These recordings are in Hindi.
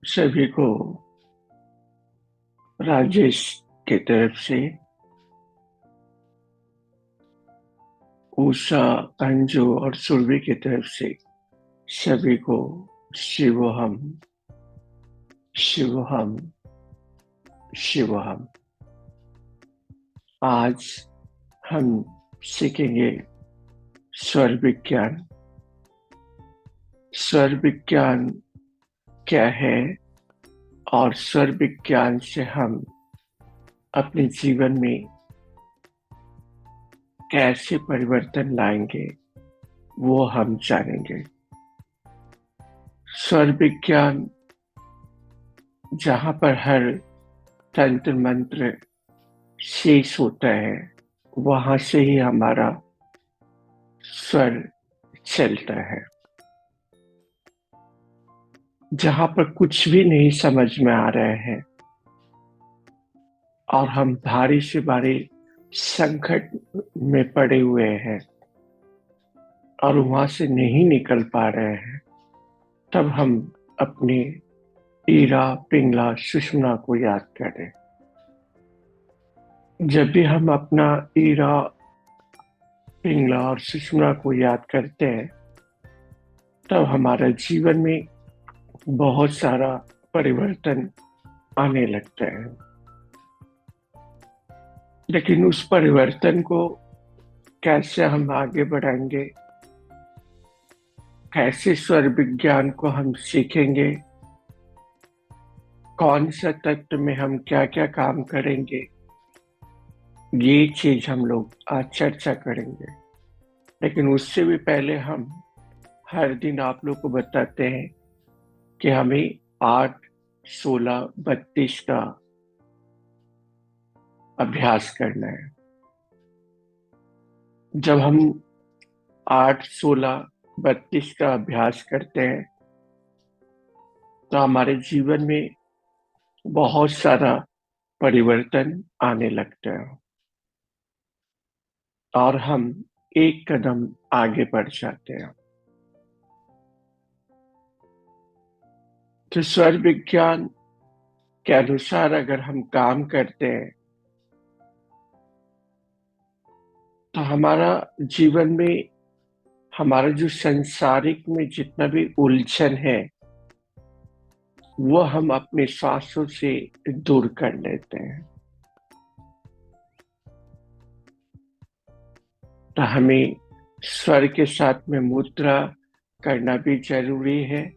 सभी को राजेश की तरफ से, उषा, अंजू और सुरभि की तरफ से सभी को शिवोहम, शिवोहम, शिवोहम। आज हम सीखेंगे स्वर विज्ञान। स्वर विज्ञान क्या है और स्वर विज्ञान से हम अपने जीवन में कैसे परिवर्तन लाएंगे, वो हम जानेंगे। स्वर विज्ञान जहाँ पर हर तंत्र मंत्र शेष होता है, वहां से ही हमारा स्वर चलता है। जहां पर कुछ भी नहीं समझ में आ रहा है और हम भारी से भारी संकट में पड़े हुए हैं और वहां से नहीं निकल पा रहे हैं, तब हम अपने ईरा, पिंगला, सुषुम्ना को याद करें। जब भी हम अपना ईरा, पिंगला और सुषुम्ना को याद करते हैं, तब हमारा जीवन में बहुत सारा परिवर्तन आने लगता है। लेकिन उस परिवर्तन को कैसे हम आगे बढ़ाएंगे, कैसे स्वर विज्ञान को हम सीखेंगे, कौन सा तत्व में हम क्या क्या काम करेंगे, ये चीज हम लोग आज चर्चा करेंगे। लेकिन उससे भी पहले हम हर दिन आप लोग को बताते हैं कि हमें 8, 16, 32 का अभ्यास करना है। जब हम 8, 16, 32 का अभ्यास करते हैं, तो हमारे जीवन में बहुत सारा परिवर्तन आने लगता है और हम एक कदम आगे बढ़ जाते हैं। तो स्वर विज्ञान के अनुसार अगर हम काम करते हैं, तो हमारा जीवन में, हमारा जो संसारिक में जितना भी उलझन है, वो हम अपने श्वासों से दूर कर लेते हैं। तो हमें स्वर के साथ में मुद्रा करना भी जरूरी है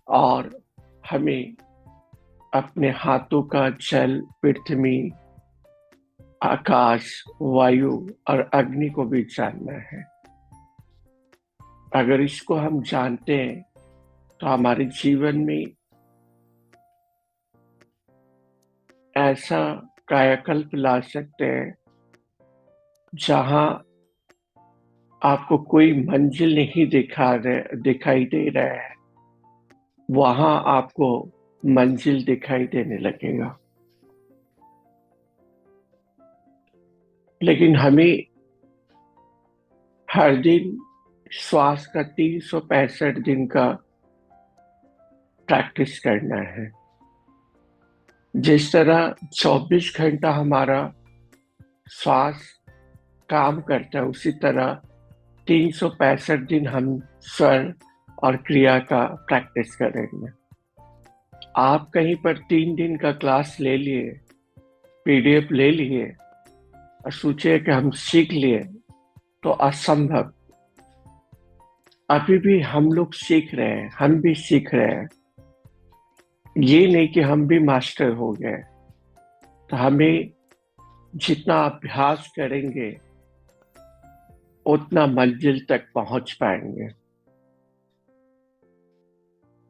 और हमें अपने हाथों का जल, पृथ्वी, आकाश, वायु और अग्नि को भी जानना है। अगर इसको हम जानते हैं, तो हमारे जीवन में ऐसा कायाकल्प ला सकते हैं जहां आपको कोई मंजिल नहीं दिखाई दे रहा है, वहां आपको मंजिल दिखाई देने लगेगा। लेकिन हमें हर दिन श्वास का 365 दिन का प्रैक्टिस करना है। जिस तरह 24 घंटा हमारा श्वास काम करता है, उसी तरह 365 दिन हम स्वर और क्रिया का प्रैक्टिस करेंगे। आप कहीं पर 3 दिन का क्लास ले लिए, पीडीएफ ले लिए और सोचे कि हम सीख लिए, तो असंभव। अभी भी हम लोग सीख रहे हैं, हम भी सीख रहे हैं। ये नहीं कि हम भी मास्टर हो गए। तो हमें जितना अभ्यास करेंगे, उतना मंजिल तक पहुंच पाएंगे।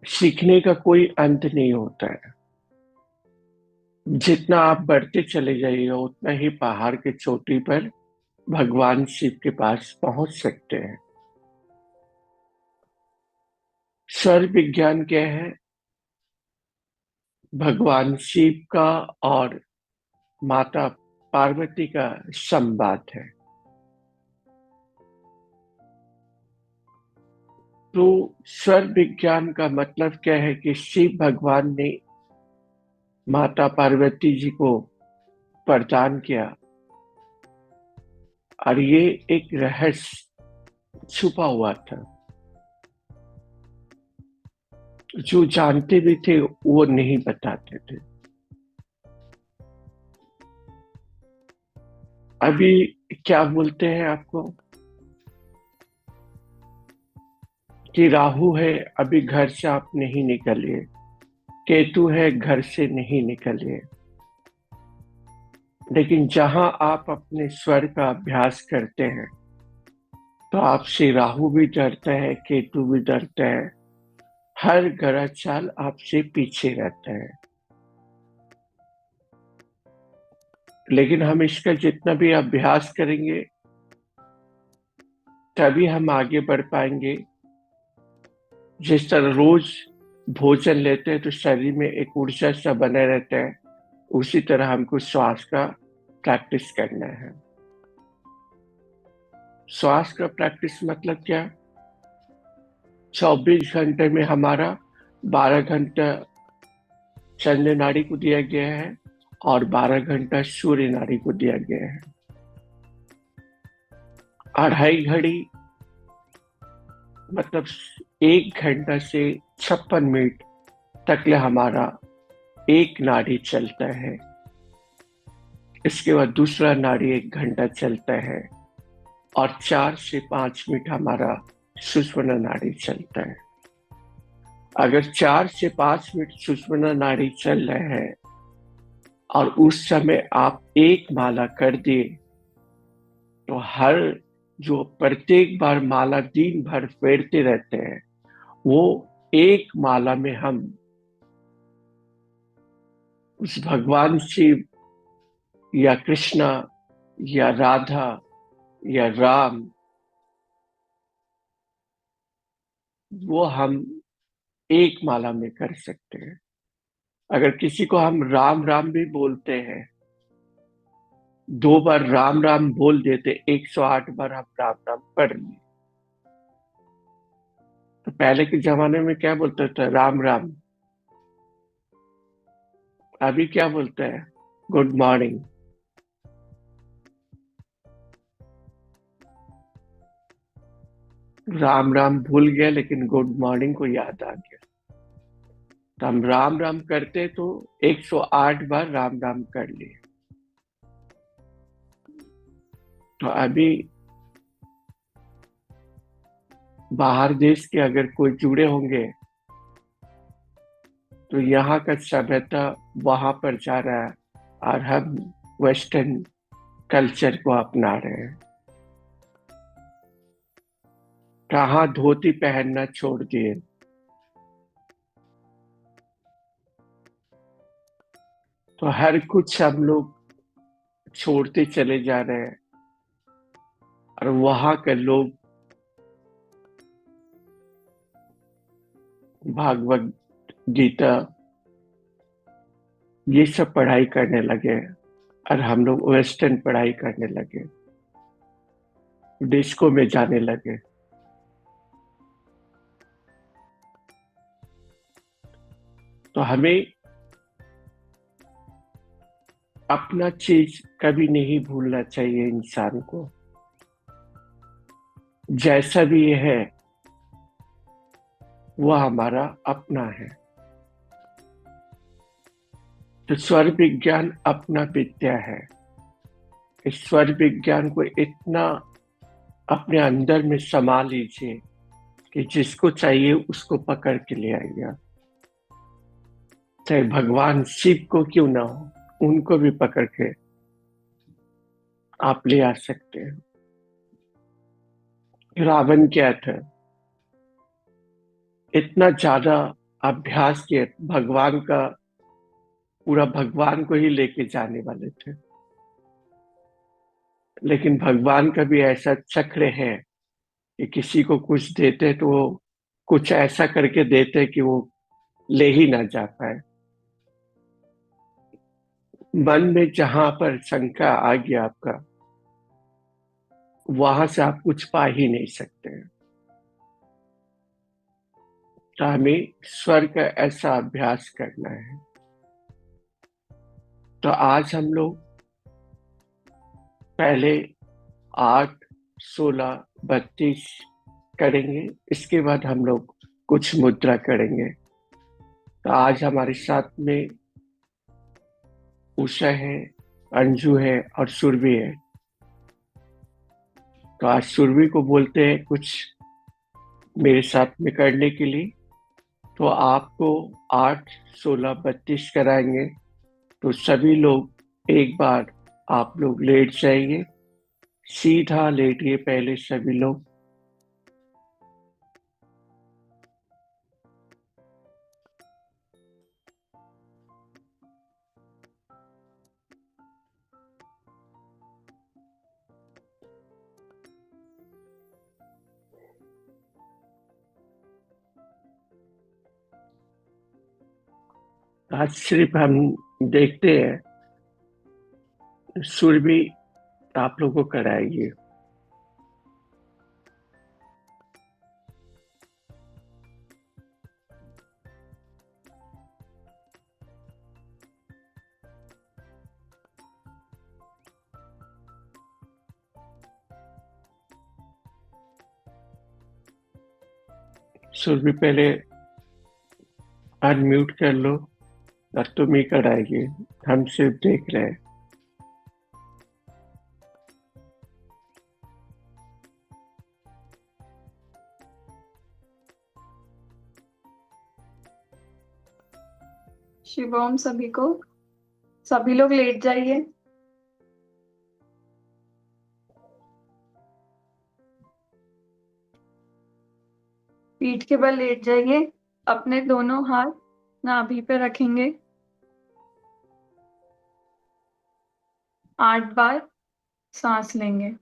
सीखने का कोई अंत नहीं होता है। जितना आप बढ़ते चले जाइए, उतना ही पहाड़ की चोटी पर भगवान शिव के पास पहुंच सकते हैं। स्वर विज्ञान क्या है? भगवान शिव का और माता पार्वती का संवाद है। तो स्वर विज्ञान का मतलब क्या है कि शिव भगवान ने माता पार्वती जी को वरदान किया, और ये एक रहस्य छुपा हुआ था। जो जानते भी थे वो नहीं बताते थे। अभी क्या बोलते हैं आपको कि राहु है, अभी घर से आप नहीं निकलिए, केतु है, घर से नहीं निकलिए। लेकिन जहां आप अपने स्वर का अभ्यास करते हैं तो आपसे राहु भी डरता है, केतु भी डरता है, हर ग्रह चाल आपसे पीछे रहता है। लेकिन हम इसका जितना भी अभ्यास करेंगे तभी हम आगे बढ़ पाएंगे। जिस तरह रोज भोजन लेते हैं तो शरीर में एक ऊर्जा सा बना रहता है, उसी तरह हमको श्वास का प्रैक्टिस करना है। श्वास का प्रैक्टिस मतलब क्या? 24 घंटे में हमारा 12 घंटा चंद्र नाड़ी को दिया गया है और 12 घंटा सूर्य नाड़ी को दिया गया है। 2.5 घड़ी मतलब 1 घंटा से 56 मिनट तक ले हमारा एक नाड़ी चलता है। इसके बाद दूसरा नाड़ी 1 घंटा चलता है और 4 से 5 मिनट हमारा सुषुम्ना नाड़ी चलता है। अगर 4 से 5 मिनट सुषुम्ना नाड़ी चल रहे हैं और उस समय आप एक माला कर दिए तो हर जो प्रत्येक बार माला दिन भर फेरते रहते हैं, वो एक माला में हम उस भगवान शिव या कृष्णा या राधा या राम, वो हम एक माला में कर सकते हैं। अगर किसी को हम राम राम भी बोलते हैं, 2 बार राम राम बोल देते, 108 बार हम राम राम पढ़ लिए। तो पहले के जमाने में क्या बोलते थे? राम राम। अभी क्या बोलते हैं? Good morning. राम राम भूल गया लेकिन गुड मॉर्निंग को याद आ गया। तो हम राम राम करते तो 108 बार राम राम कर लिए। तो अभी बाहर देश के अगर कोई जुड़े होंगे तो यहाँ का सभ्यता वहां पर जा रहा है और हम वेस्टर्न कल्चर को अपना रहे हैं। कहाँ धोती पहनना छोड़ दिए। तो हर कुछ हम लोग छोड़ते चले जा रहे हैं और वहां के लोग भागवत गीता ये सब पढ़ाई करने लगे और हम लोग वेस्टर्न पढ़ाई करने लगे, डिस्को में जाने लगे। तो हमें अपना चीज कभी नहीं भूलना चाहिए। इंसान को जैसा भी ये है वह हमारा अपना है। तो स्वर विज्ञान अपना विद्या है। इस स्वर विज्ञान को इतना अपने अंदर में समा लीजिए कि जिसको चाहिए उसको पकड़ के ले आइए। चाहे भगवान शिव को क्यों ना हो, उनको भी पकड़ के आप ले आ सकते हैं। रावण क्या था? इतना ज्यादा अभ्यास किए, भगवान का पूरा भगवान को ही लेके जाने वाले थे। लेकिन भगवान का भी ऐसा चक्र है कि किसी को कुछ देते तो वो कुछ ऐसा करके देते कि वो ले ही ना जा पाए। मन में जहां पर शंका आ गया आपका, वहां से आप कुछ पा ही नहीं सकते हैं। तो हमें स्वर का ऐसा अभ्यास करना है। तो आज हम लोग पहले 8, 16, 32 करेंगे। इसके बाद हम लोग कुछ मुद्रा करेंगे। तो आज हमारे साथ में उषा है, अंजू है और सुरभि है। तो आज सुरभि को बोलते हैं कुछ मेरे साथ में करने के लिए। तो आपको 8, 16, 32 कराएंगे। तो सभी लोग एक बार आप लोग लेट जाइए, सीधा लेटिए पहले सभी लोग। आज सिर्फ हम देखते हैं, सुरभि आप लोगों को कराएगी। सुरभि पहले अनम्यूट कर लो और तुम ही कराएगी, हम सिर्फ देख रहे हैं। शिवम सभी को, सभी लोग लेट जाइए। पीठ के बल लेट जाइए। अपने दोनों हाथ नाभि पे रखेंगे। 8 बार सांस लेंगे।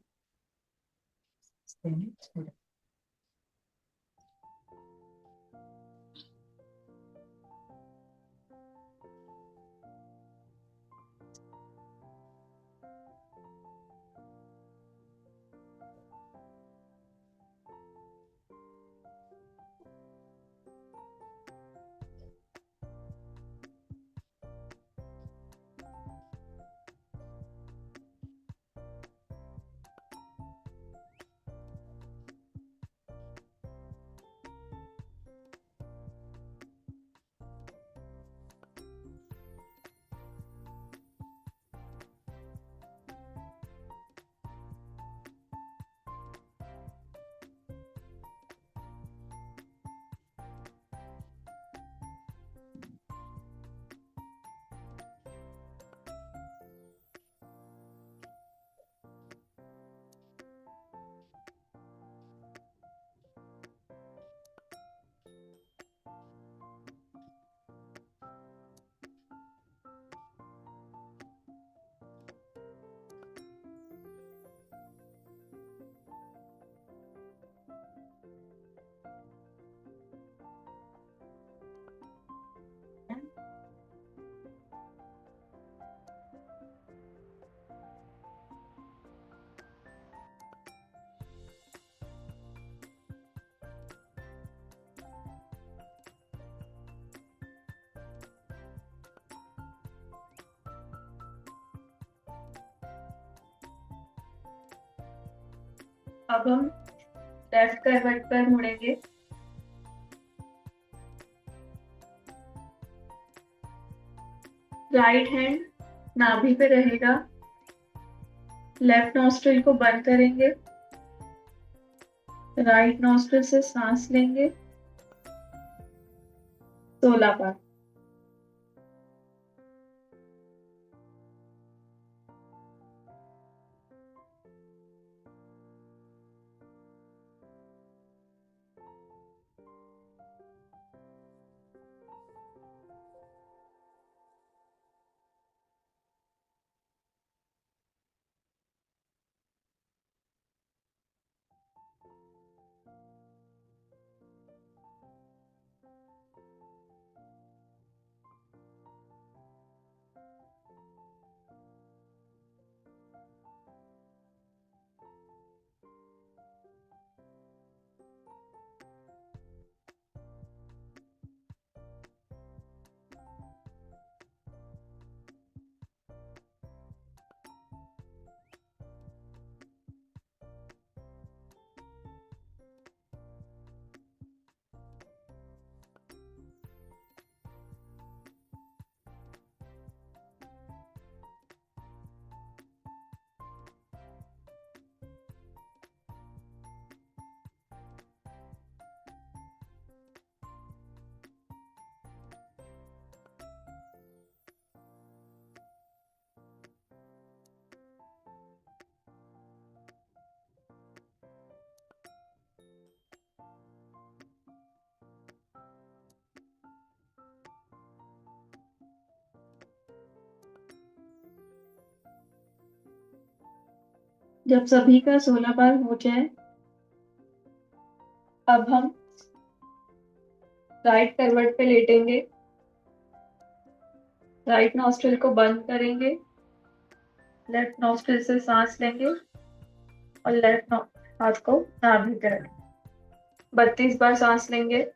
अब हम लेफ्ट करवट पर मुड़ेंगे। राइट हैंड नाभि पे रहेगा। लेफ्ट नॉस्ट्रिल को बंद करेंगे। राइट नॉस्ट्रिल से सांस लेंगे 16 बार। जब सभी का 16 बार हो जाए, अब हम राइट करवट पे लेटेंगे, राइट नॉस्ट्रिल को बंद करेंगे, लेफ्ट नॉस्ट्रिल से सांस लेंगे और लेफ्ट हाथ को नाभि पे रखेंगे। 32 बार सांस लेंगे।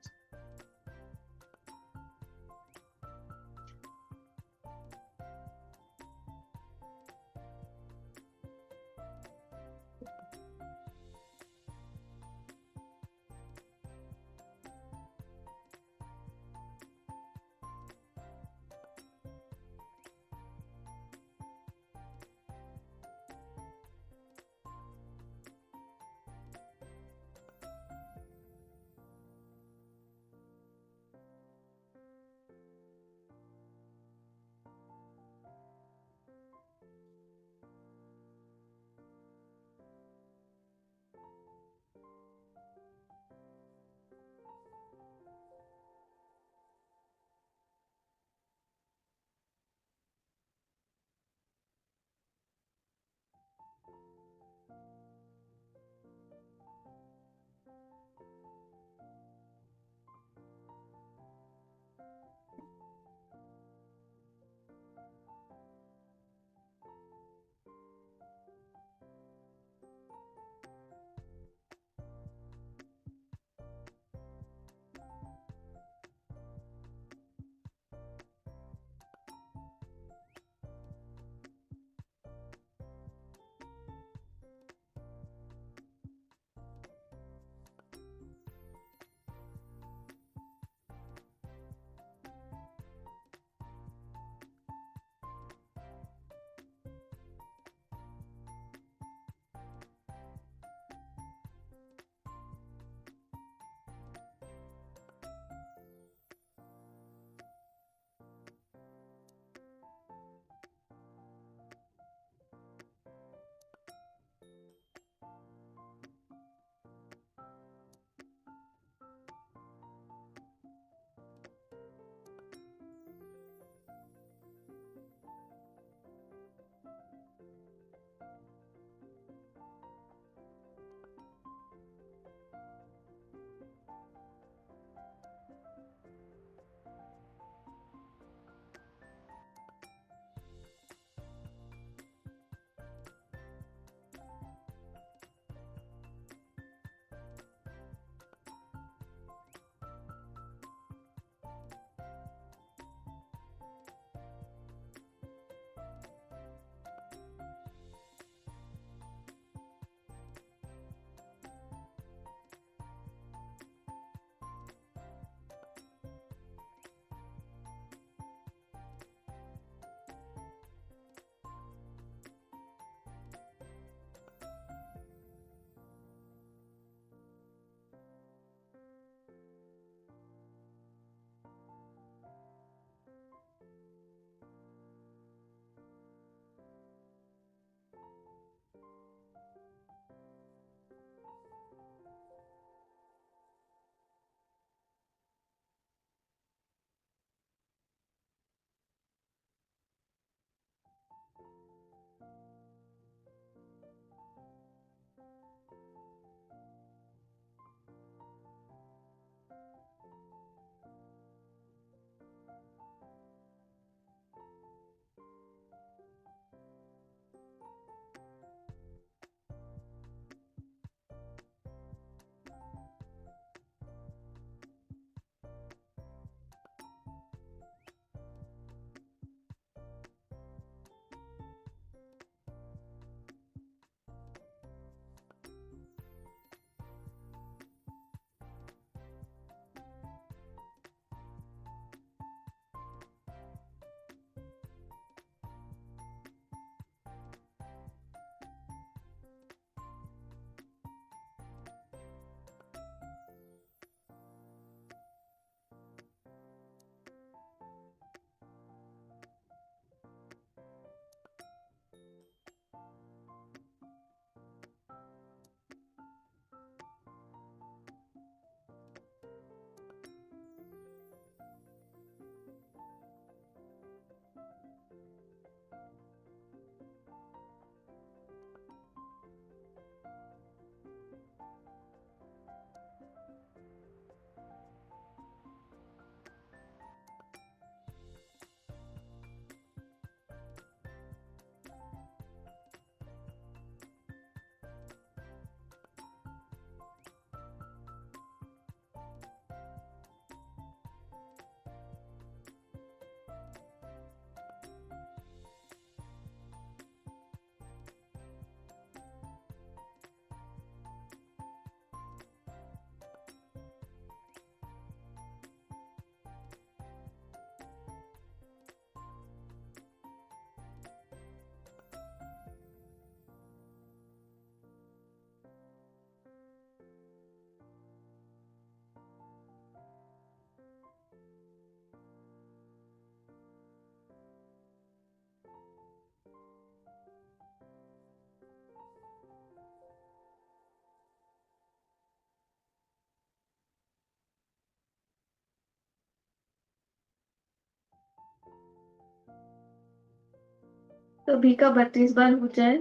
तो भी का 32 बार हो जाए।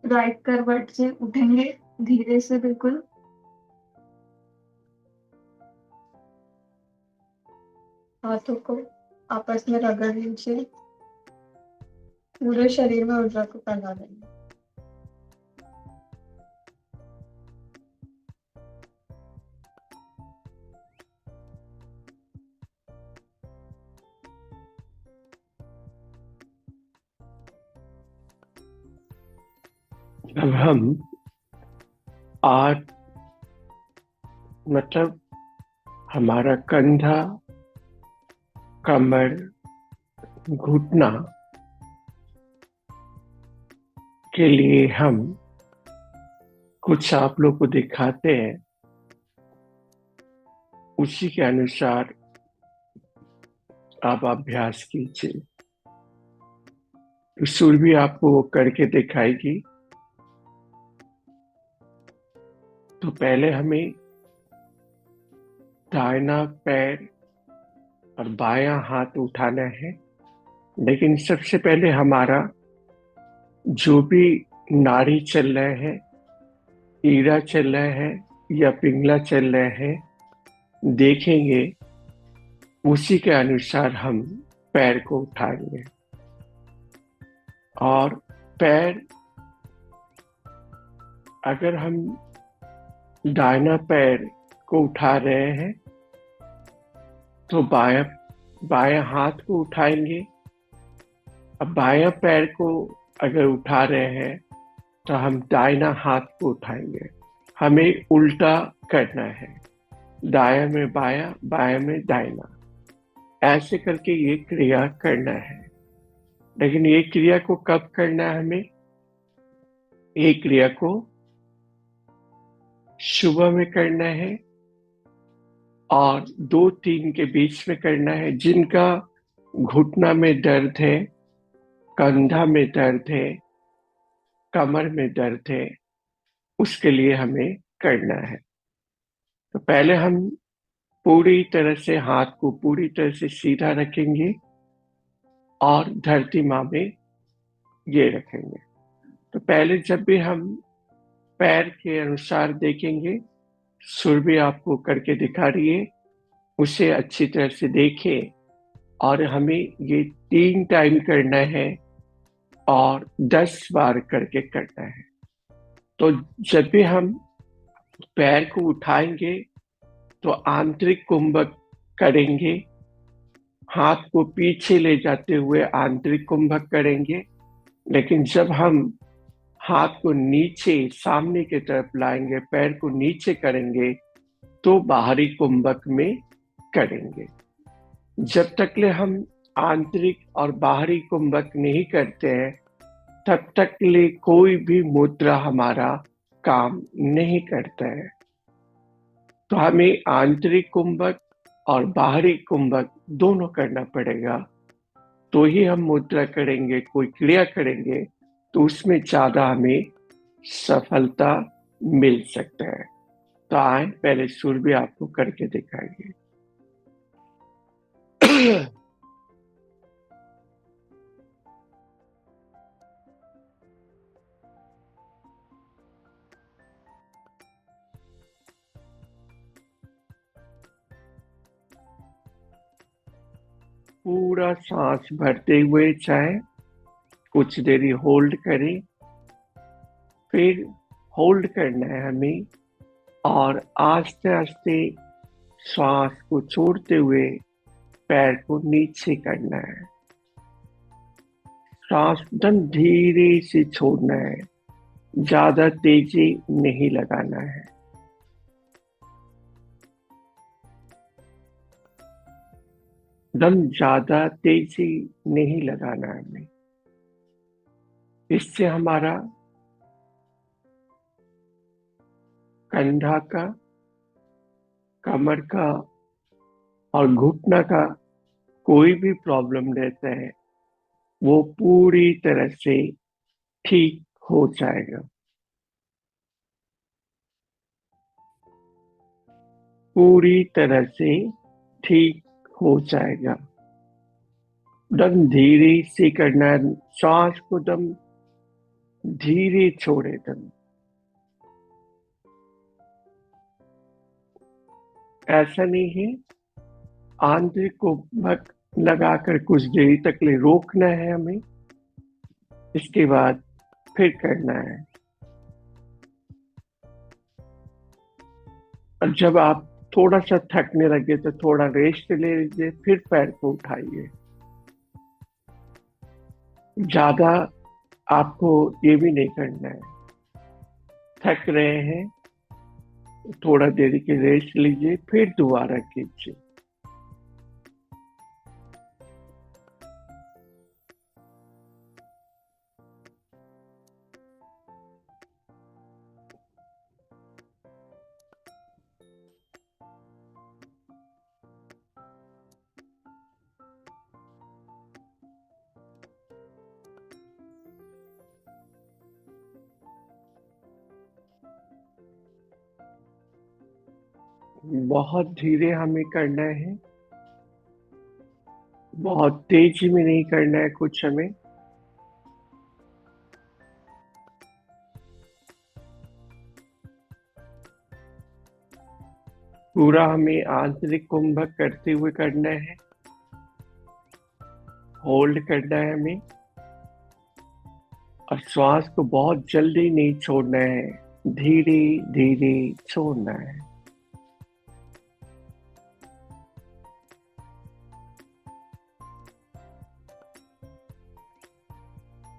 राइट करवट से उठेंगे धीरे से, बिल्कुल। हाथों को आपस में रगड़ लीजिए, पूरे शरीर में ऊर्जा को फैला देंगे। अब हम आज मतलब हमारा कंधा, कमर, घुटना के लिए हम कुछ आप लोग को दिखाते हैं, उसी के अनुसार आप अभ्यास कीजिए। तो सुरभि आपको वो करके दिखाएगी। तो पहले हमें दाहिना पैर और बायां हाथ उठाना है, लेकिन सबसे पहले हमारा जो भी नाड़ी चल रहा है, ईरा चल रहा है या पिंगला चल रहा है, देखेंगे, उसी के अनुसार हम पैर को उठाएंगे। और पैर, अगर हम दाहिना पैर को उठा रहे हैं तो बायां हाथ को उठाएंगे। अब बायां पैर को अगर उठा रहे हैं तो हम दाहिना हाथ को उठाएंगे। हमें उल्टा करना है, दाया में बायां, बायां में दाहिना, ऐसे करके ये क्रिया करना है। लेकिन ये क्रिया को कब करना है हमें? ये क्रिया को सुबह में करना है और 2-3 के बीच में करना है। जिनका घुटना में दर्द है, कंधा में दर्द है, कमर में दर्द है, उसके लिए हमें करना है। तो पहले हम पूरी तरह से हाथ को पूरी तरह से सीधा रखेंगे और धरती माँ में ये रखेंगे। तो पहले जब भी हम पैर के अनुसार देखेंगे, सुरभि आपको करके दिखा रही है, उसे अच्छी तरह से देखें। और हमें ये 3 टाइम करना है और 10 बार करके करना है। तो जब भी हम पैर को उठाएंगे तो आंतरिक कुंभक करेंगे, हाथ को पीछे ले जाते हुए आंतरिक कुंभक करेंगे। लेकिन जब हम हाथ को नीचे सामने की तरफ लाएंगे, पैर को नीचे करेंगे, तो बाहरी कुंभक में करेंगे। जब तक ले हम आंतरिक और बाहरी कुंभक नहीं करते हैं, तब तक ले कोई भी मुद्रा हमारा काम नहीं करता है। तो हमें आंतरिक कुंभक और बाहरी कुंभक दोनों करना पड़ेगा, तो ही हम मुद्रा करेंगे, कोई क्रिया करेंगे तो उसमें ज्यादा हमें सफलता मिल सकता है। तो आए पहले सुर भी आपको करके दिखाएंगे। पूरा सांस भरते हुए चाहे कुछ देरी होल्ड करें, फिर होल्ड करना है हमें और आस्ते आस्ते श्वास को छोड़ते हुए पैर को नीचे करना है। सांस एकदम धीरे से छोड़ना है, ज्यादा तेजी नहीं लगाना है। एकदम ज्यादा तेजी नहीं लगाना है हमें। इससे हमारा कंधा का, कमर का और घुटना का कोई भी प्रॉब्लम रहता है, वो पूरी तरह से ठीक हो जाएगा। पूरी तरह से ठीक हो जाएगा। दम धीरे से करना है, श्वास को दम धीरे छोड़े दम। ऐसा नहीं है, आंतरिक को भक लगाकर कुछ देर तक ले रोकना है हमें, इसके बाद फिर करना है। और जब आप थोड़ा सा थकने लगे तो थोड़ा रेस्ट ले लीजिए, फिर पैर को उठाइए। ज्यादा आपको ये भी नहीं करना है। थक रहे हैं, थोड़ा देर की रेस्ट लीजिए, फिर दोबारा कीजिए। बहुत धीरे हमें करना है, बहुत तेजी में नहीं करना है कुछ हमें। पूरा हमें आंतरिक कुंभक करते हुए करना है, होल्ड करना है हमें, और श्वास को बहुत जल्दी नहीं छोड़ना है, धीरे धीरे छोड़ना है।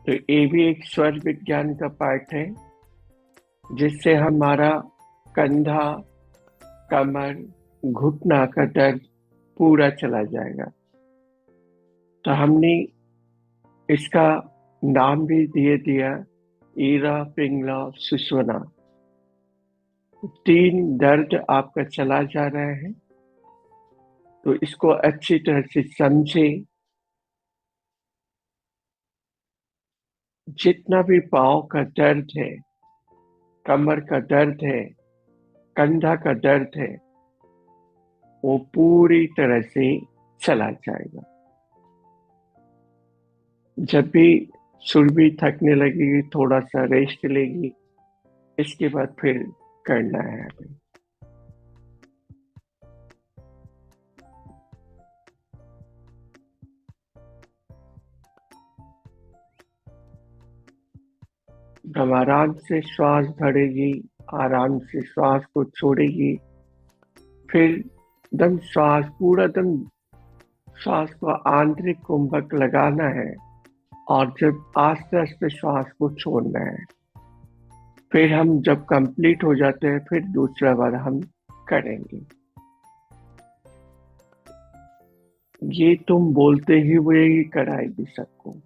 तो ये भी एक स्वर विज्ञान का पार्ट है, जिससे हमारा कंधा, कमर, घुटना का दर्द पूरा चला जाएगा। तो हमने इसका नाम भी दे दिया, ईरा पिंगला सुषुम्ना। तीन दर्द आपका चला जा रहा है, तो इसको अच्छी तरह से समझे। जितना भी पाँव का दर्द है, कमर का दर्द है, कंधा का दर्द है, वो पूरी तरह से चला जाएगा। जब भी सुरभि थकने लगेगी, थोड़ा सा रेस्ट लेगी, इसके बाद फिर करना है हमें। हम आराम से श्वास भरेगी, आराम से श्वास को छोड़ेगी, फिर दम श्वास पूरा दम श्वास को आंतरिक कुंभक लगाना है, और जब आस्ते आस्ते श्वास को छोड़ना है। फिर हम जब कंप्लीट हो जाते हैं, फिर दूसरा बार हम करेंगे। ये तुम बोलते ही हुए ही कराएगी सबको,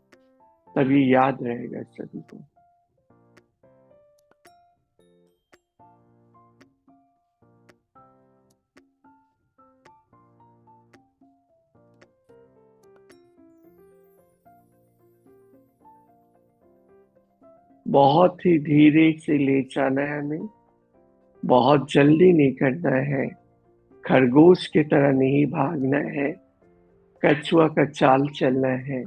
तभी याद रहेगा सभी को। बहुत ही धीरे से ले जाना है हमें, बहुत जल्दी नहीं करना है, खरगोश की तरह नहीं भागना है, कछुआ का चाल चलना है,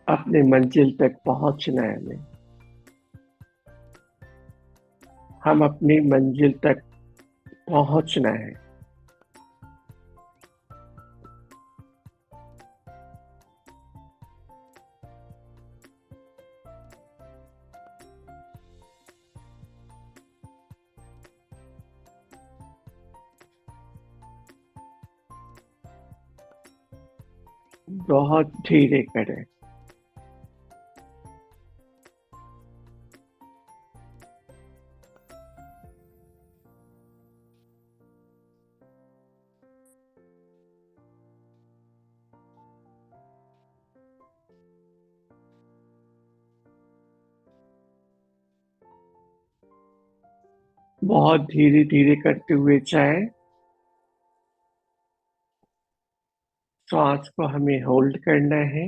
अपने मंजिल तक पहुंचना है हमें। हम अपनी मंजिल तक पहुंचना है। बहुत धीरे करें। बहुत धीरे धीरे करते हुए चाहे श्वास को हमें होल्ड करना है,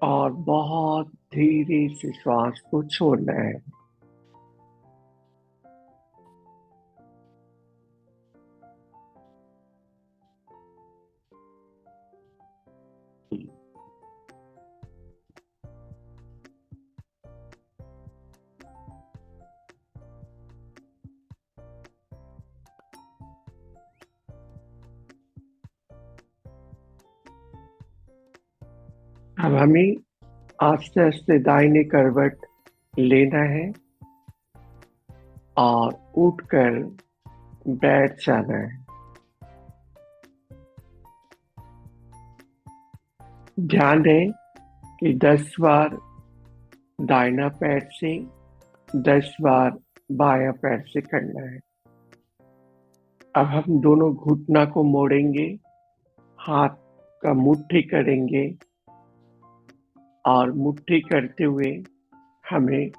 और बहुत धीरे से श्वास को छोड़ना है। अब हमें आस्ते आस्ते दाहिने करवट लेना है और उठकर बैठ जाना है। ध्यान दें कि 10 बार दाहिना पैर से, 10 बार बायां पैर से करना है। अब हम दोनों घुटना को मोड़ेंगे, हाथ का मुट्ठी करेंगे और मुट्ठी करते हुए हमें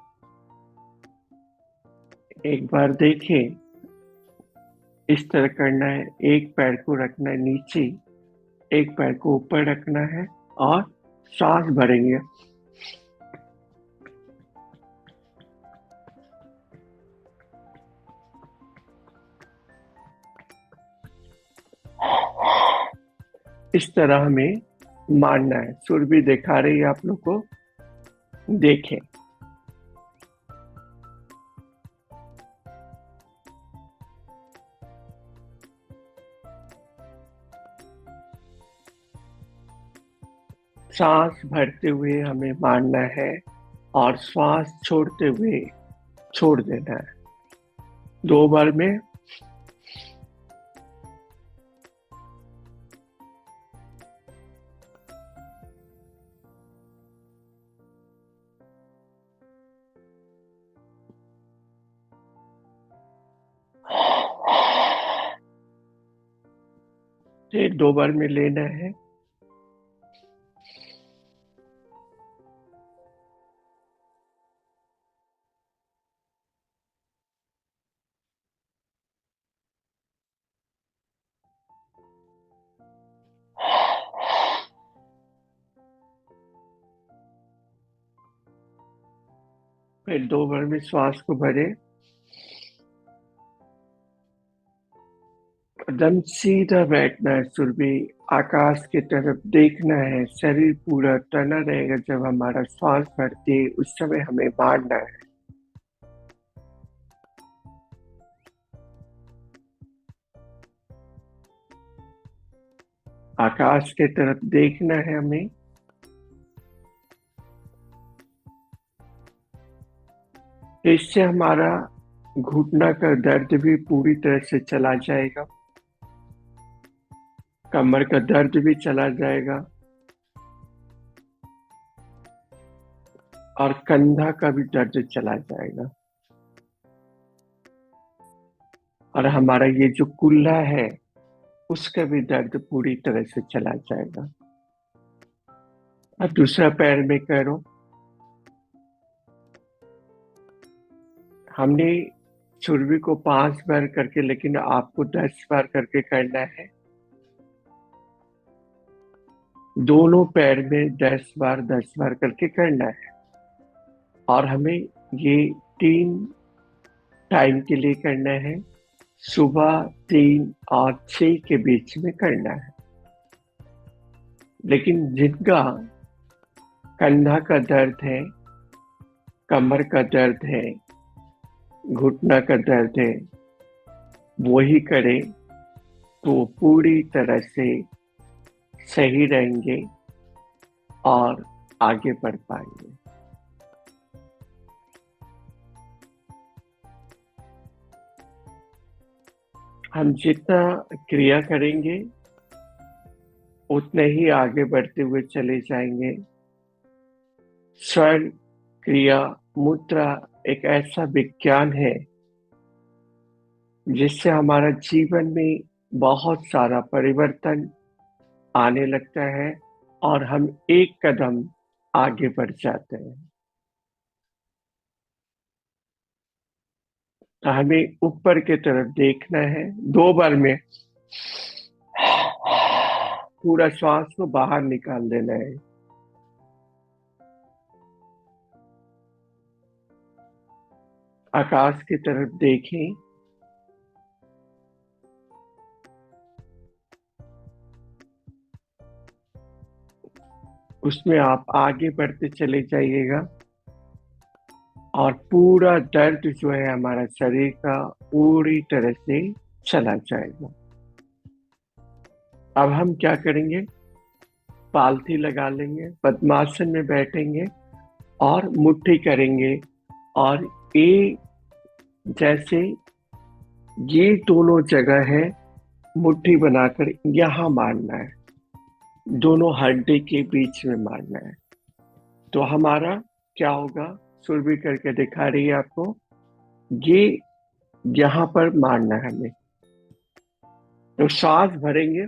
एक बार देखें, इस तरह करना है। एक पैर को रखना है नीचे, एक पैर को ऊपर रखना है और सांस भरेंगे। इस तरह हमें मारना है। सुर भी दिखा रही है आप लोग को, देखें। सांस भरते हुए हमें मारना है और श्वास छोड़ते हुए छोड़ देना है। 2 बार में। फिर 2 बार में लेना है। फिर 2 बार में श्वास को भरे। एकदम सीधा बैठना है सुरभि, आकाश की तरफ देखना है। शरीर पूरा तना रहेगा। जब हमारा श्वास भरते उस समय हमें मारना है। आकाश की तरफ देखना है हमें। इससे हमारा घुटना का दर्द भी पूरी तरह से चला जाएगा, कमर का दर्द भी चला जाएगा और कंधा का भी दर्द चला जाएगा। और हमारा ये जो कुल्ला है उसका भी दर्द पूरी तरह से चला जाएगा। अब दूसरा पैर में करो। हमने सुरभि को 5 बार करके, लेकिन आपको 10 बार करके करना है। दोनों पैर में 10 बार 10 बार करके करना है। और हमें ये 3 टाइम के लिए करना है। सुबह 3 और 6 के बीच में करना है। लेकिन जिनका कंधा का दर्द है, कमर का दर्द है, घुटना का दर्द है, वही करें तो पूरी तरह से सही रहेंगे और आगे बढ़ पाएंगे। हम जितना क्रिया करेंगे उतने ही आगे बढ़ते हुए चले जाएंगे। स्वर, क्रिया, मुद्रा एक ऐसा विज्ञान है जिससे हमारा जीवन में बहुत सारा परिवर्तन आने लगता है और हम एक कदम आगे बढ़ जाते हैं। तो हमें ऊपर की तरफ देखना है। 2 बार में पूरा श्वास को बाहर निकाल देना है। आकाश की तरफ देखें। उसमें आप आगे बढ़ते चले जाइएगा और पूरा दर्द जो है हमारा शरीर का पूरी तरह से चला जाएगा। अब हम क्या करेंगे? पालथी लगा लेंगे, पद्मासन में बैठेंगे और मुट्ठी करेंगे। और ये जैसे ये दोनों जगह है, मुट्ठी बनाकर यहाँ मारना है, दोनों हड्डी के बीच में मारना है। तो हमारा क्या होगा, सुरभि करके दिखा रही है आपको, ये यहाँ पर मारना है हमें। तो सांस भरेंगे,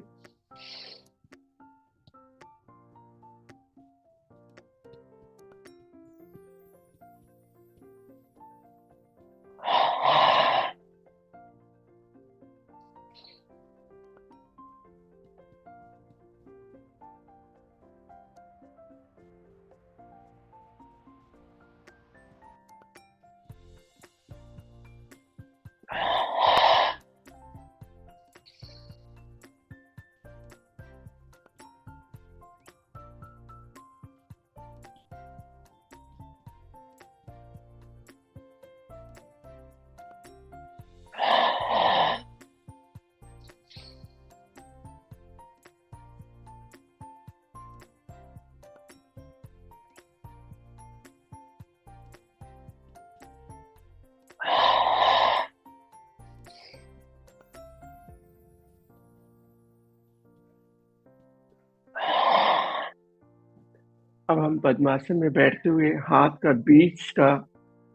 अब हम पद्मासन में बैठते हुए हाथ का बीच का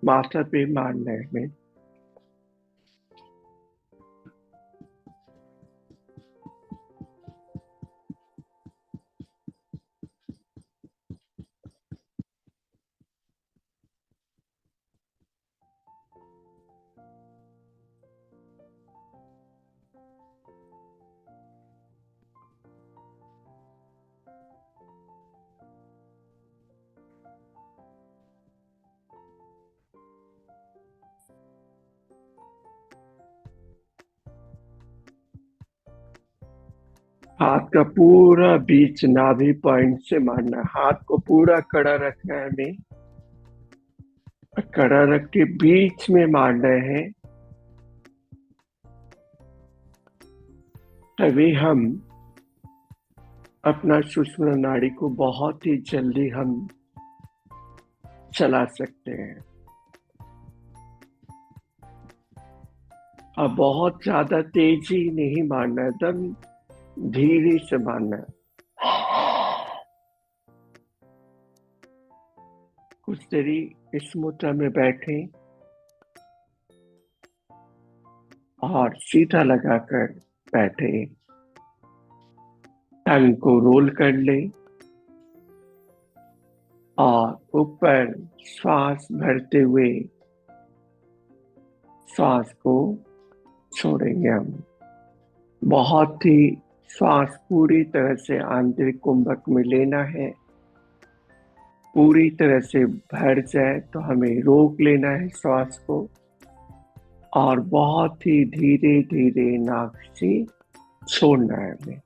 माथा पे मारना है हमें। हाथ का पूरा बीच नाभि पॉइंट से मारना है। हाथ को पूरा कड़ा रखना है हमें, कड़ा रख के बीच में मारना है। तभी हम अपना सुषुम्ना नाड़ी को बहुत ही जल्दी हम चला सकते हैं। और बहुत ज्यादा तेजी नहीं मारना है, एकदम धीरे से मारना है। कुछ देरी इस मुद्रा में बैठे और सीधा लगाकर बैठे। टंग को रोल कर ले और ऊपर श्वास भरते हुए श्वास को छोड़ेंगे हम। बहुत ही श्वास पूरी तरह से आंतरिक कुंभक में लेना है। पूरी तरह से भर जाए तो हमें रोक लेना है श्वास को और बहुत ही धीरे धीरे नाक से छोड़ना है हमें।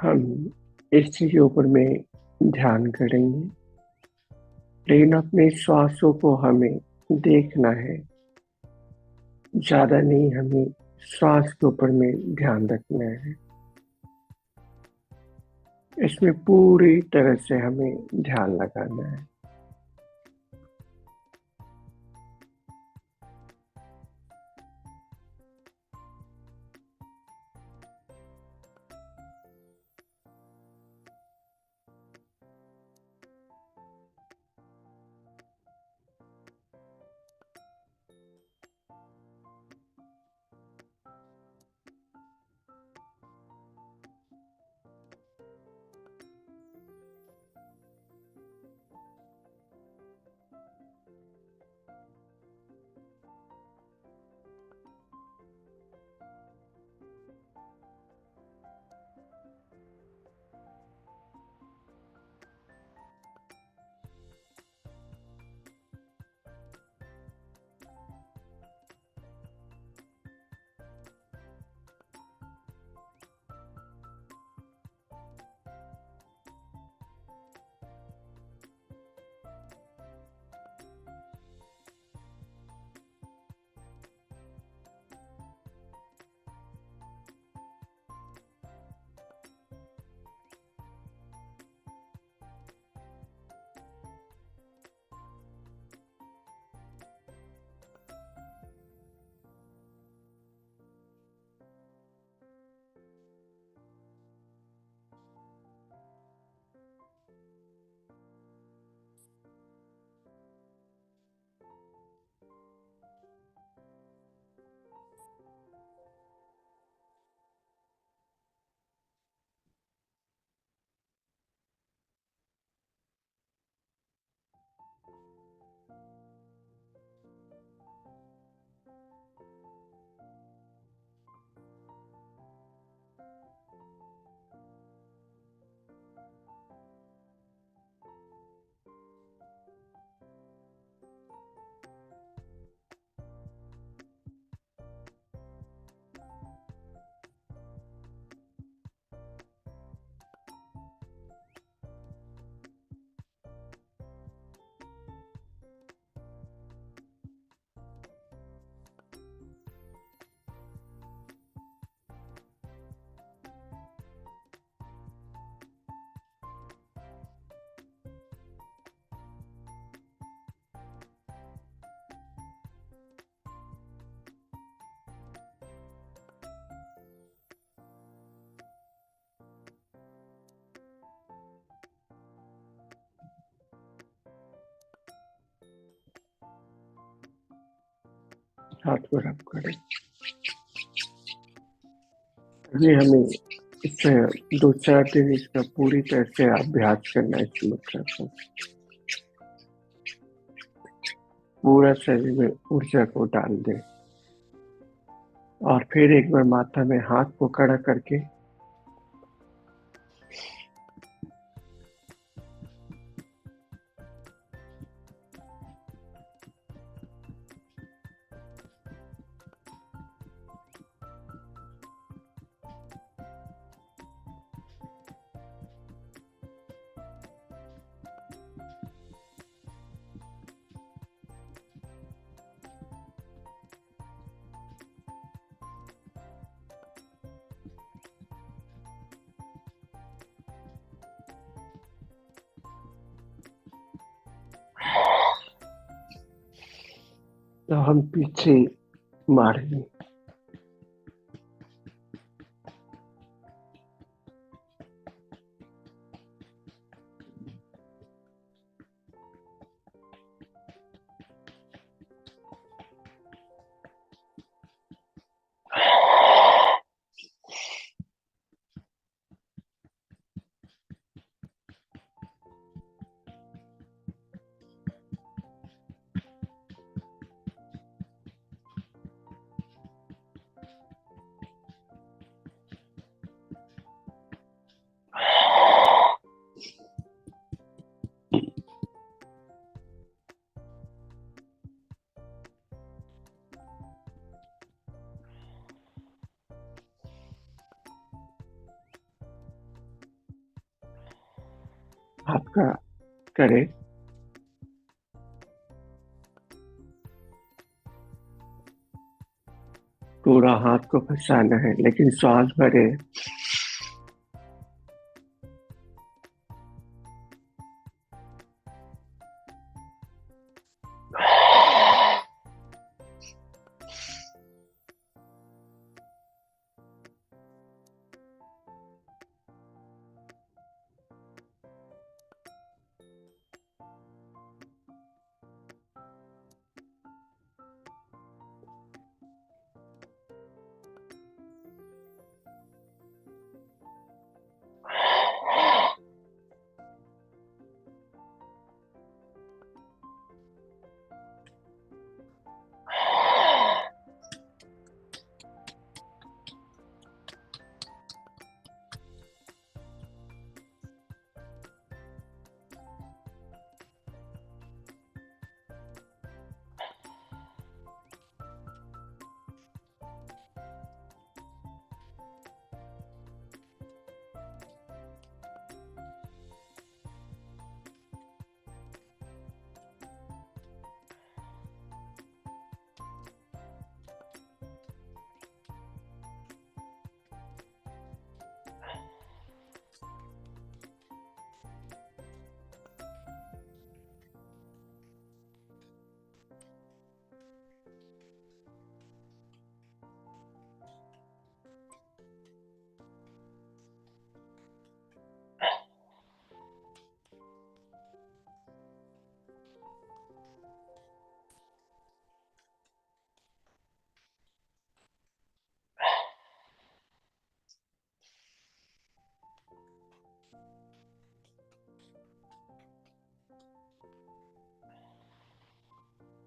हम इस चीज के ऊपर में ध्यान करेंगे, लेकिन अपने श्वासों को हमें देखना है, ज्यादा नहीं, हमें श्वास के ऊपर में ध्यान रखना है। इसमें पूरी तरह से हमें ध्यान लगाना है। हाथ को रब करें। अभी हमें इससे 2-4 दिन इसका पूरी तरह से अभ्यास करना है इस मुद्रा को। पूरा शरीर में ऊर्जा को डाल दें और फिर एक बार माथा में हाथ को खड़ा करके तो हम पीछे मारेंगे। आपका करे। पूरा हाथ को फंसाना है, लेकिन श्वास भरे।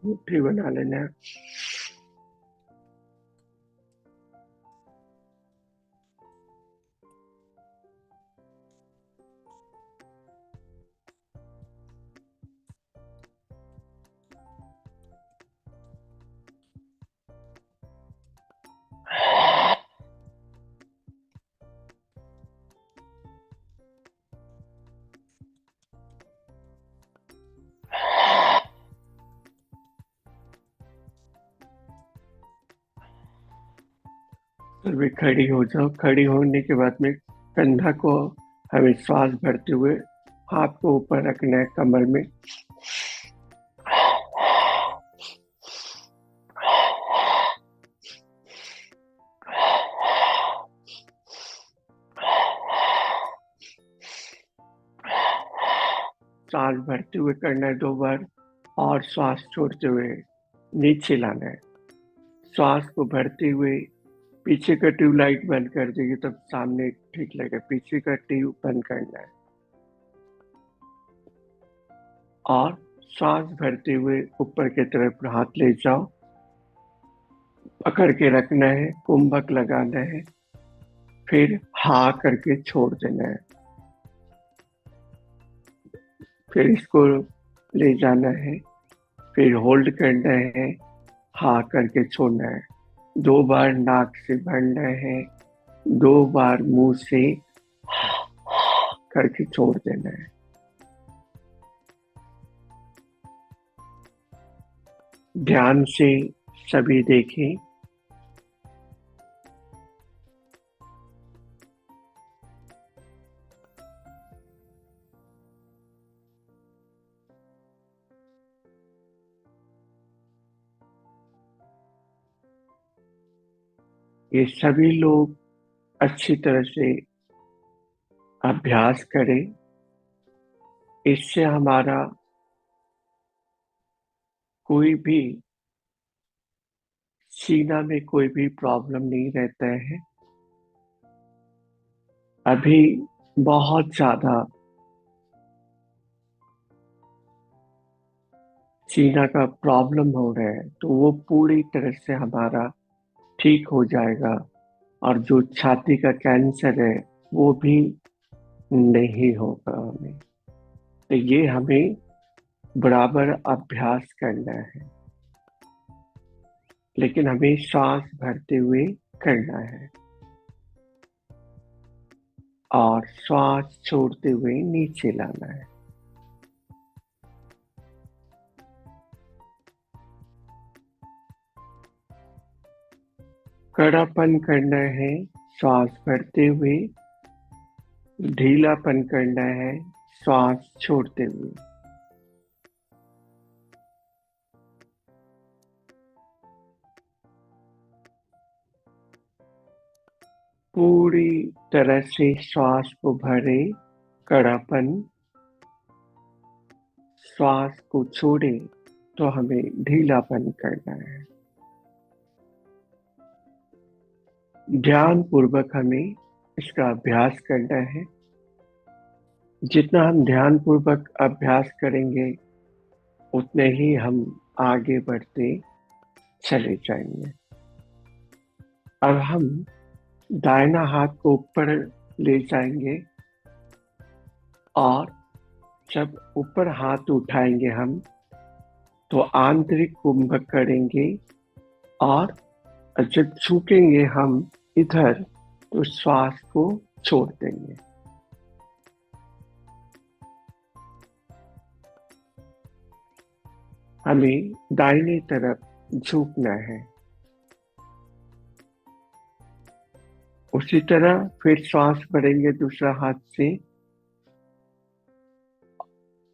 मुट्ठी बना लेना है। फिर भी खड़ी हो जाओ। खड़ी होने के बाद में कंधा को हमें श्वास भरते हुए हाथ को ऊपर रखना है कमर में। सांस भरते हुए करना है 2 बार, और श्वास छोड़ते हुए नीचे लाना है। श्वास को भरते हुए पीछे का ट्यूबलाइट बंद कर देंगे तब सामने ठीक लगेगा। पीछे का ट्यूब बंद करना है और सांस भरते हुए ऊपर की तरफ हाथ ले जाओ, पकड़ के रखना है, कुंभक लगाना है, फिर हा करके छोड़ देना है। फिर इसको ले जाना है, फिर होल्ड करना है, हा करके छोड़ना है। 2 बार नाक से भरना है, 2 बार मुंह से करके छोड़ देना है। ध्यान से सभी देखें। ये सभी लोग अच्छी तरह से अभ्यास करें। इससे हमारा कोई भी सीना में कोई भी प्रॉब्लम नहीं रहता है। अभी बहुत ज्यादा सीना का प्रॉब्लम हो रहा है, तो वो पूरी तरह से हमारा ठीक हो जाएगा। और जो छाती का कैंसर है वो भी नहीं होगा हमें। तो ये हमें बराबर अभ्यास करना है, लेकिन हमें सांस भरते हुए करना है और श्वास छोड़ते हुए नीचे लाना है। कड़ापन करना है श्वास भरते हुए, ढीलापन करना है श्वास छोड़ते हुए। पूरी तरह से श्वास को भरे, कड़ापन, श्वास को छोड़े तो हमें ढीलापन करना है। ध्यान पूर्वक हमें इसका अभ्यास करना है। जितना हम ध्यान पूर्वक अभ्यास करेंगे उतने ही हम आगे बढ़ते चले जाएंगे। अब हम दाहिना हाथ को ऊपर ले जाएंगे और जब ऊपर हाथ उठाएंगे हम तो आंतरिक कुंभक करेंगे, और जब झुकेंगे हम इधर तो श्वास को छोड़ देंगे। हमें दाहिनी तरफ झुकना है। उसी तरह फिर श्वास भरेंगे दूसरा हाथ से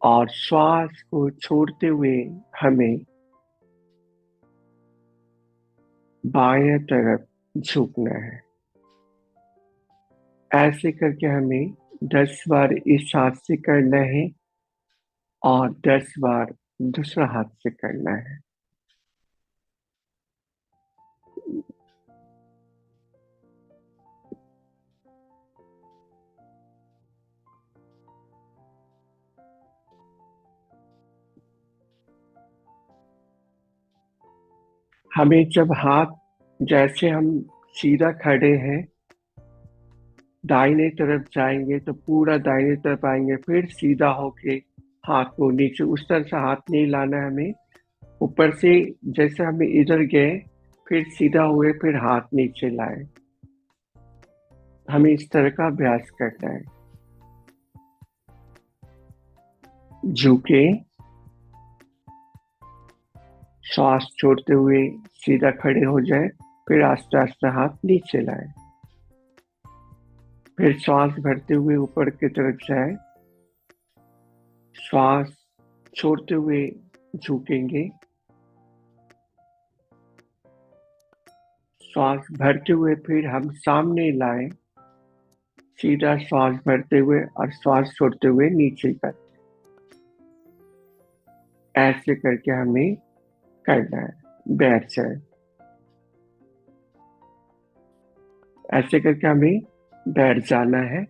और श्वास को छोड़ते हुए हमें बाएं तरफ झुकना है। ऐसे करके हमें 10 बार इस हाथ से करना है और 10 बार दूसरा हाथ से करना है। हमें जब हाथ, जैसे हम सीधा खड़े हैं, दाहिने तरफ जाएंगे तो पूरा दाहिने तरफ आएंगे, फिर सीधा होके हाथ को नीचे, उस तरह से हाथ नहीं लाना है हमें। ऊपर से जैसे हम इधर गए फिर सीधा हुए फिर हाथ नीचे लाए। हमें इस तरह का अभ्यास करना है। झुके, श्वास छोड़ते हुए सीधा खड़े हो जाए, फिर आस्ते आस्ते हाथ नीचे लाए, फिर श्वास भरते हुए ऊपर की तरफ जाए, श्वास छोड़ते हुए झुकेंगे, श्वास भरते हुए फिर हम सामने लाए, सीधा श्वास भरते हुए और श्वास छोड़ते हुए नीचे करते। ऐसे करके हमें करना है। बैठ जाए, ऐसे करके हमें बैठ जाना है।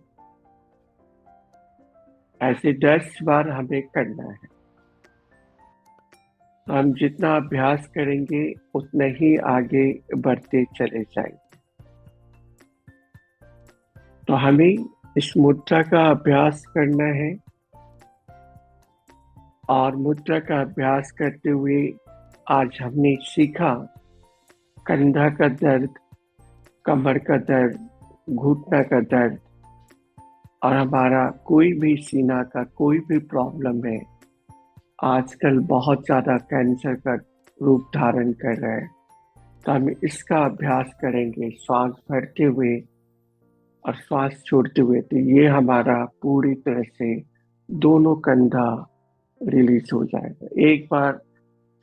ऐसे 10 बार हमें करना है। तो हम जितना अभ्यास करेंगे उतना ही आगे बढ़ते चले जाएंगे। तो हमें इस मुद्रा का अभ्यास करना है और मुद्रा का अभ्यास करते हुए आज हमने सीखा कंधा का दर्द, कमर का दर्द, घुटना का दर्द और हमारा कोई भी सीना का कोई भी प्रॉब्लम है। आजकल बहुत ज्यादा कैंसर का रूप धारण कर रहा है। तो हम इसका अभ्यास करेंगे श्वास भरते हुए और श्वास छोड़ते हुए। तो ये हमारा पूरी तरह से दोनों कंधा रिलीज हो जाएगा। एक बार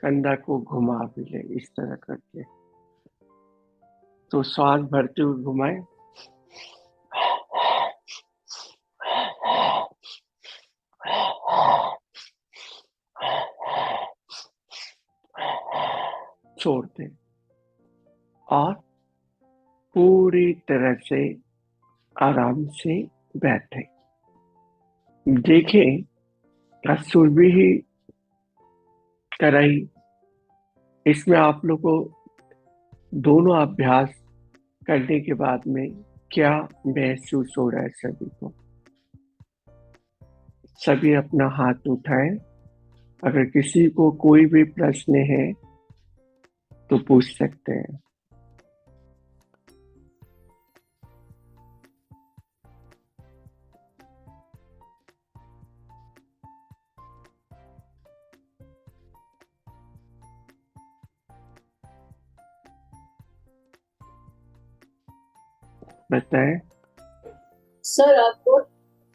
कंधा को घुमा भी ले इस तरह करके। तो श्वास भरते हुए घुमाए, छोड़ दे और पूरी तरह से आराम से बैठे। देखें, सुरभि ही कराई, इसमें आप लोग को दोनों अभ्यास करने के बाद में क्या महसूस हो रहा है सभी को? सभी अपना हाथ उठाएं। अगर किसी को कोई भी प्रश्न है तो पूछ सकते हैं। बताएं। सर आपको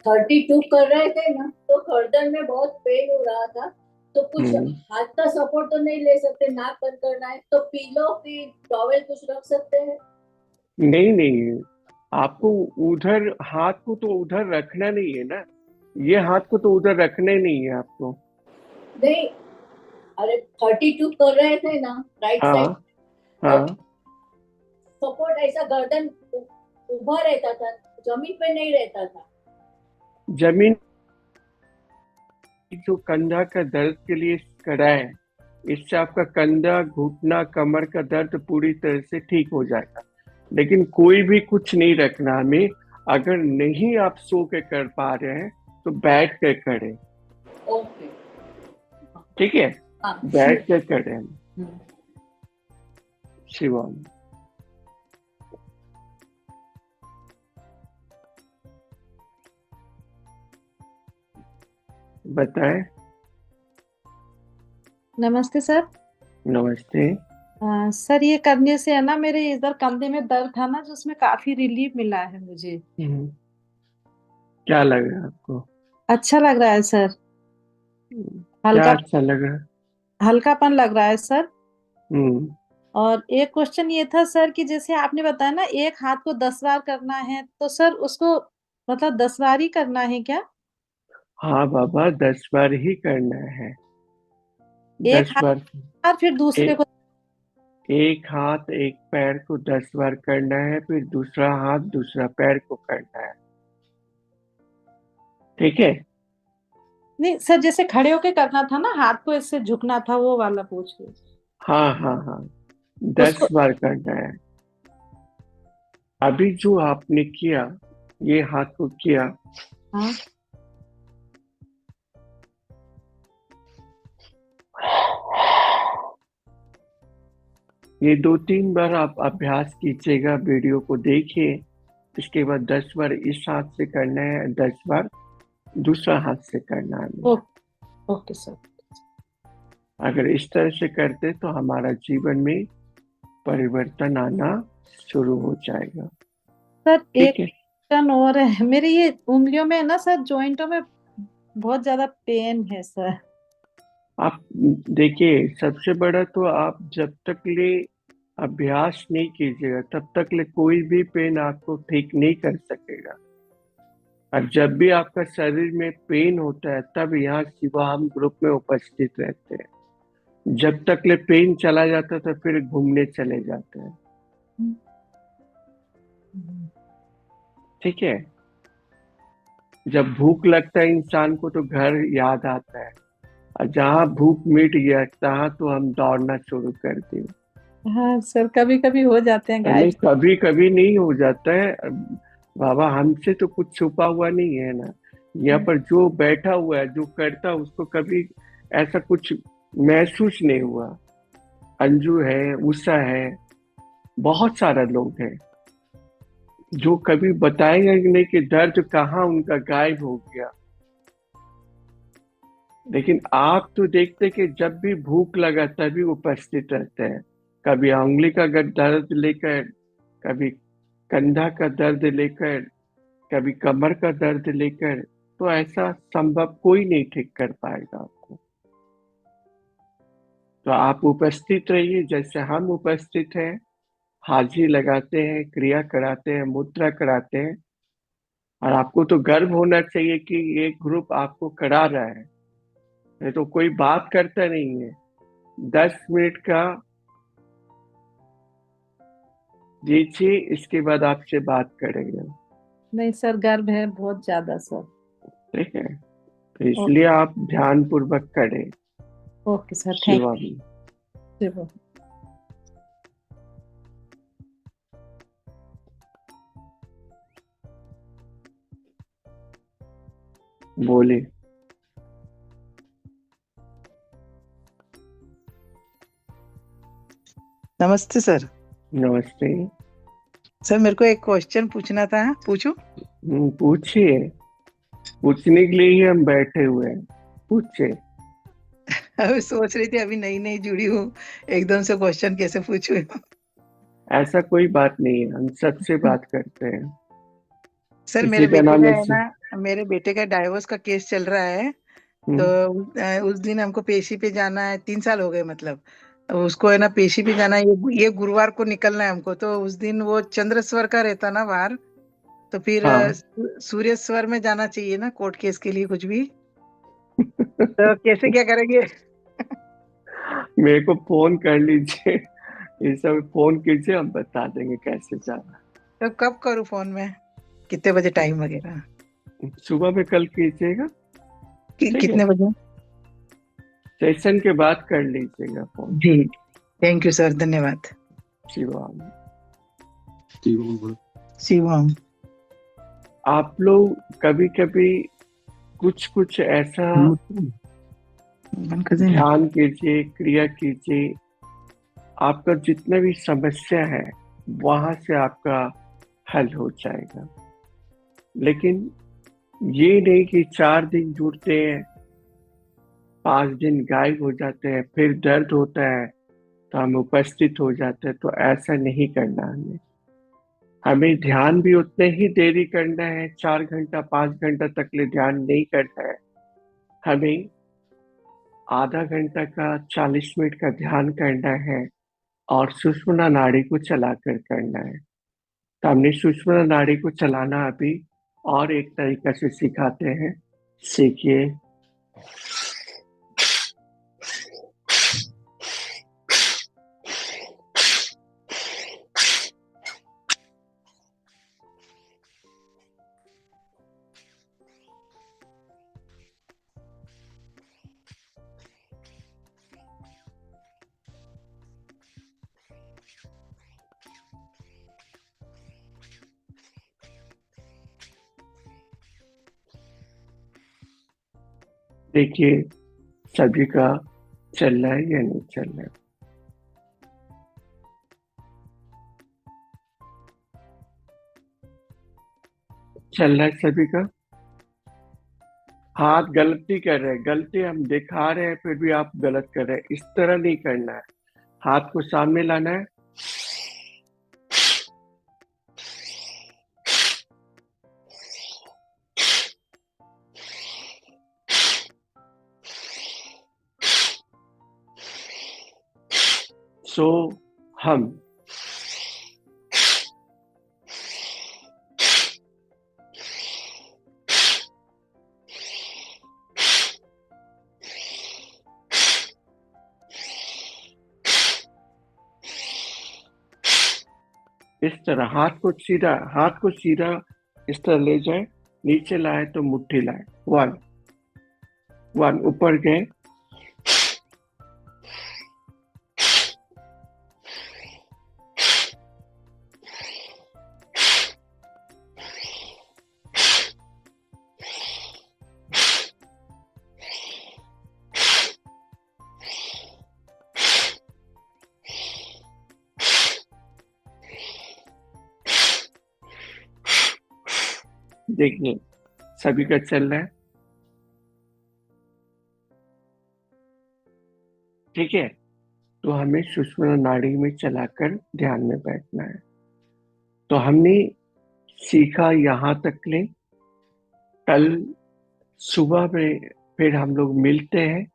32 कर रहे थे ना, तो गर्दन में बहुत पेन हो रहा था, तो कुछ हाथ का सपोर्ट तो नहीं ले सकते, नाक बंद करना है, तो पीलो की टॉवेल कुछ रख सकते हैं? नहीं नहीं, आपको उधर हाथ को तो उधर रखना नहीं है ना, ये हाथ को तो उधर रखना ही नहीं है आपको। नहीं, अरे 32 कर रहे थे ना राइट हाँ साइड, तो हाँ। सपोर्ट ऐसा गर्दन उभा रहता था, जमीन पे नहीं रहता था। जमीन जो कंधा का दर्द के लिए कराएं, इससे आपका कंधा, घुटना, कमर का दर्द पूरी तरह से ठीक हो जाएगा। लेकिन कोई भी कुछ नहीं रखना हमें। अगर नहीं आप सो के कर पा रहे हैं तो बैठ कर करें। ओके, ठीक है, हाँ बैठ कर करें। शिवम, बताएं। नमस्ते सर। नमस्ते। सर ये करने से है ना, मेरे इधर कंधे में दर्द था ना, जिसमें काफी रिलीफ मिला है मुझे। क्या लग रहा है आपको? अच्छा लग रहा है सर। क्या हल्का, अच्छा लग रहा है? हल्कापन लग रहा है सर। हम्म। और एक क्वेश्चन ये था सर कि जैसे आपने बताया ना, एक हाथ को 10 बार करना है, तो सर उसको मतलब 10 बार ही करना है क्या? हाँ बाबा, 10 बार ही करना है। एक 10 बार। हाथ फिर ए, दूसरे को? एक हाथ एक पैर को 10 बार करना है, फिर दूसरा हाथ दूसरा पैर को करना है। ठीक है। नहीं सर, जैसे खड़े होके करना था ना, हाथ को इससे झुकना था, वो वाला पूछ रही हूँ। हाँ हाँ हाँ, दस उसको? बार करना है। अभी जो आपने किया, ये हाथ को किया, हाँ ये 2-3 बार आप अभ्यास कीजिएगा, वीडियो को देखिए। इसके बाद 10 बार इस हाथ से करना है, 10 बार दूसरा हाथ से करना है। Okay sir. अगर इस तरह से करते तो हमारा जीवन में परिवर्तन आना शुरू हो जाएगा। सर एक ठीक है। टन और है मेरे ये उंगलियों में, है ना सर, जॉइंटों में बहुत ज्यादा पेन है सर। आप देखिए, सबसे बड़ा तो आप जब तक ले अभ्यास नहीं कीजिएगा तब तक ले कोई भी पेन आपको ठीक नहीं कर सकेगा। और जब भी आपका शरीर में पेन होता है तब यहाँ शिवा हम ग्रुप में उपस्थित रहते हैं। जब तक ले पेन चला जाता तो फिर घूमने चले जाते हैं। ठीक है। जब भूख लगता है इंसान को तो घर याद आता है, और जहाँ भूख मिट गया तहाँ तो हम दौड़ना शुरू कर दें। हाँ सर, कभी कभी हो जाते हैं नहीं, गायब। कभी कभी नहीं हो जाता है बाबा, हमसे तो कुछ छुपा हुआ नहीं है ना। यहाँ पर जो बैठा हुआ है, जो करता है, उसको कभी ऐसा कुछ महसूस नहीं हुआ। अंजू है, उषा है, बहुत सारा लोग हैं जो कभी बताएंगे नहीं कि दर्द कहाँ उनका गायब हो गया। लेकिन आप तो देखते कि जब भी भूख लगा तभी उपस्थित रहते हैं। कभी उंगली का दर्द लेकर, कभी कंधा का दर्द लेकर, कभी कमर का दर्द लेकर। तो ऐसा संभव कोई नहीं ठीक कर पाएगा आपको। तो आप उपस्थित रहिए जैसे हम उपस्थित हैं। हाजिरी लगाते हैं, क्रिया कराते हैं, मुद्रा कराते हैं। और आपको तो गर्व होना चाहिए कि ये ग्रुप आपको करा रहा है। नहीं तो कोई बात करता नहीं है। 10 मिनट का दीजिए, इसके बाद आपसे बात करेंगे। नहीं सर, गर्व है बहुत ज्यादा सर। ठीक है, तो इसलिए आप ध्यान पूर्वक करें। ओके सर, थैंक शिवा भी। यू। बोले। नमस्ते सर। नमस्ते। सर मेरे को एक क्वेश्चन पूछना था, पूछूं? पूछिए। पूछने के लिए ही हम बैठे हुए हैं, पूछिए। अभी सोच रही थी, अभी नई नई जुड़ी हूँ, एकदम से क्वेश्चन कैसे पूछूं। ऐसा कोई बात नहीं है, हम सबसे बात करते हैं। सर किसी मेरे का बेटे नाम का है ऐसे। ना, मेरे बेटे का डाइवोर्स का केस चल रहा है। तो हम्म, उस दिन हमको पेशी पे जाना है, 3 साल हो गए मतलब। उसको है ना पेशी पे जाना है, ये गुरुवार को निकलना है हमको। तो उस दिन वो चंद्रस्वर का रहता ना बाहर। तो फिर हाँ। सूर्यस्वर में जाना चाहिए ना कोर्ट केस के लिए कुछ भी। तो कैसे क्या करेंगे? मेरे को फोन कर लीजिए, ये सब फोन कीजिए, हम बता देंगे कैसे जाना। तो कब करूँ फोन में, कितने बजे टाइम वगैरह? सुबह में कल कीजिएगा, ठीक है? कितने बजे? सेशन के बाद कर लीजिएगा फोन। जी, थैंक यू सर, धन्यवाद। शिवाम, शिवम। आप लोग कभी कभी कुछ कुछ ऐसा बंद कर देना। ध्यान कीजिए, क्रिया कीजिए, आपका जितना भी समस्या है वहां से आपका हल हो जाएगा। लेकिन ये नहीं कि 4 दिन जुड़ते हैं, 5 दिन गायब हो जाते हैं, फिर दर्द होता है तो हम उपस्थित हो जाते हैं। तो ऐसा नहीं करना हमें। हमें ध्यान भी उतने ही देरी करना है, 4 घंटा 5 घंटा तक ले ध्यान नहीं करना है। हमें आधा घंटा का 40 मिनट का ध्यान करना है और सुषुम्ना नाड़ी को चलाकर करना है। तो हमने सुषुम्ना नाड़ी को चलाना अभी और एक तरीका से सिखाते हैं, सीखिए। देखिए सभी का चल रहा है या नहीं चल रहा है। चल रहा है सभी का। हाथ गलती कर रहे हैं, गलती हम दिखा रहे हैं फिर भी आप गलत कर रहे हैं, इस तरह नहीं करना है। हाथ को सामने लाना है, सो हम इस तरह हाथ को सीधा इस तरह ले जाए, नीचे लाए तो मुट्ठी लाए। 1 1 ऊपर गए, देखिए सभी का चल रहा है, ठीक है? तो हमें सुषुम्ना नाड़ी में चलाकर ध्यान में बैठना है। तो हमने सीखा यहाँ तक ले। कल सुबह में फिर हम लोग मिलते हैं।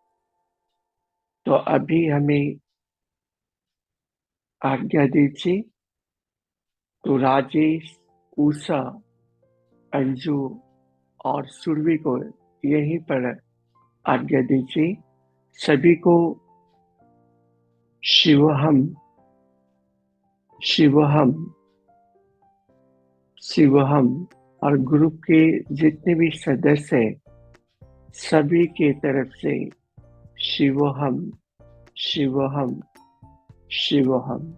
तो अभी हमें आज्ञा दीजिए। तो राजेश, उषा, अंजू और सुरभि को यहीं पर आज्ञा दीजिए। सभी को शिवहम शिवहम शिवहम और ग्रुप के जितने भी सदस्य हैं सभी के तरफ से शिवहम शिवहम शिवहम।